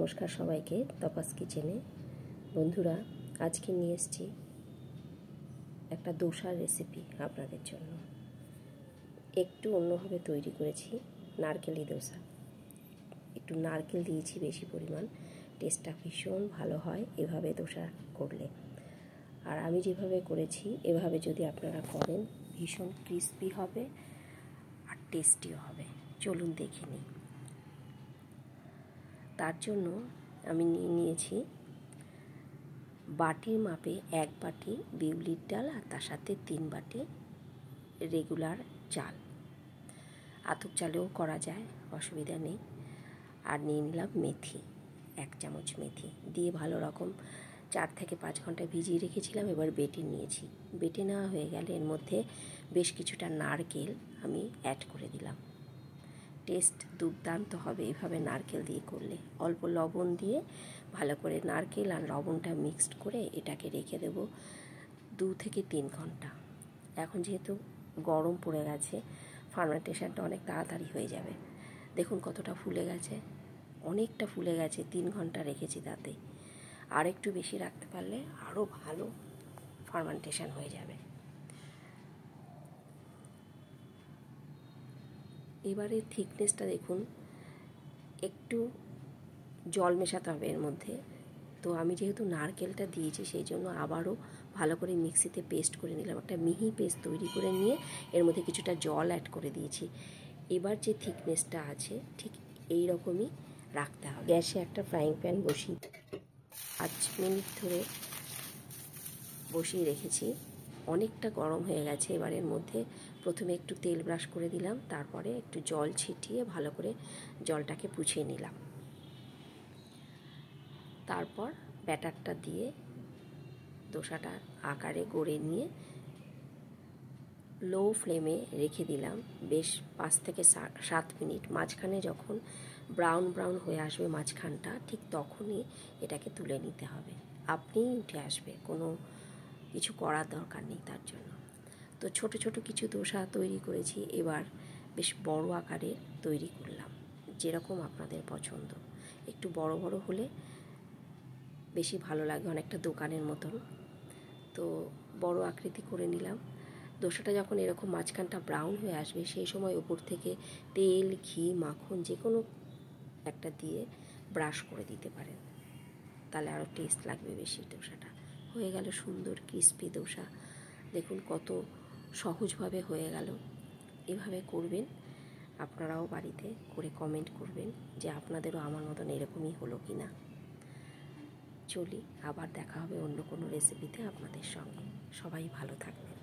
নমস্কার সবাইকে তপাস কিচেনে। বন্ধুরা, আজকে নিয়ে এসেছি একটা দোসার রেসিপি আপনাদের জন্য। একটু অন্যভাবে তৈরি করেছি নারকেলি দোসা। একটু নারকেল দিয়েছি বেশি পরিমাণ, টেস্টটা ভীষণ ভালো হয় এভাবে দোসা করলে। আর আমি যেভাবে করেছি এভাবে যদি আপনারা করেন ভীষণ ক্রিস্পি হবে আর টেস্টিও হবে। চলুন দেখে নিই। তার জন্য আমি নিয়েছি বাটির মাপে 1 বাটি বিউলির ডাল আর তার সাথে 3 বাটি রেগুলার চাল। আতপ চালেও করা যায়, অসুবিধা নেই। আর নিয়ে নিলাম মেথি, 1 চামচ মেথি দিয়ে ভালো রকম 4 থেকে 5 ঘন্টা ভিজিয়ে রেখেছিলাম। এবার বেটে নিয়েছি। বেটে নেওয়া হয়ে গেলে এর মধ্যে বেশ কিছুটা নারকেল আমি অ্যাড করে দিলাম। টেস্ট দুর্দান্ত হবে এভাবে নারকেল দিয়ে করলে। অল্প লবণ দিয়ে ভালো করে নারকেল আর লবণটা মিক্সড করে এটাকে রেখে দেব 2 থেকে 3 ঘন্টা। এখন যেহেতু গরম পড়ে গেছে, ফার্মেন্টেশনটা অনেক তাড়াতাড়ি হয়ে যাবে। দেখুন কতটা ফুলে গেছে, অনেকটা ফুলে গেছে। 3 ঘন্টা রেখেছি, তাতে আর একটু বেশি রাখতে পারলে আরও ভালো ফার্মেন্টেশন হয়ে যাবে। এবারে থিকনেসটা দেখুন, একটু জল মেশাতে হবে এর মধ্যে। তো আমি যেহেতু নারকেলটা দিয়েছি সেই জন্য আবারও ভালো করে মিক্সিতে পেস্ট করে নিলাম। একটা মিহি পেস্ট তৈরি করে নিয়ে এর মধ্যে কিছুটা জল অ্যাড করে দিয়েছি। এবার যে থিকনেসটা আছে ঠিক এই রকমই রাখতে হবে। গ্যাসে একটা ফ্রাইং প্যান বসিয়ে 5 মিনিট ধরে বসিয়ে রেখেছি। অনেকটা গরম হয়ে গেছে। এবার এর মধ্যে প্রথমে একটু তেল ব্রাশ করে দিলাম, তারপরে একটু জল ছিটিয়ে ভালো করে জলটাকে পুছিয়ে নিলাম। তারপর ব্যাটারটা দিয়ে দোসাটা আকারে গড়ে নিয়ে লো ফ্লেমে রেখে দিলাম বেশ 5 থেকে 7 মিনিট। মাঝখানে যখন ব্রাউন ব্রাউন হয়ে আসবে মাঝখানটা, ঠিক তখনই এটাকে তুলে নিতে হবে। আপনিই উঠে আসবে, কোনো কিছু করার দরকার নেই তার জন্য। তো ছোট ছোট কিছু দোসা তৈরি করেছি। এবার বেশ বড় আকারে তৈরি করলাম, যেরকম আপনাদের পছন্দ। একটু বড় বড় হলে বেশি ভালো লাগে, অনেকটা দোকানের মতন। তো বড় আকৃতি করে নিলাম। দোসাটা যখন এরকম মাঝখানটা ব্রাউন হয়ে আসবে সেই সময় উপর থেকে তেল, ঘি, মাখন যে কোনো একটা দিয়ে ব্রাশ করে দিতে পারেন, তাহলে আরও টেস্ট লাগবে বেশি। দোসাটা হয়ে গেল সুন্দর ক্রিস্পি দোসা। দেখুন কত সহজভাবে হয়ে গেল। এভাবে করবেন আপনারাও, বাড়িতে করে কমেন্ট করবেন যে আপনাদেরও আমার মতন এরকমই হলো কি না। চলি, আবার দেখা হবে অন্য কোনো রেসিপিতে আপনাদের সঙ্গে। সবাই ভালো থাকবেন।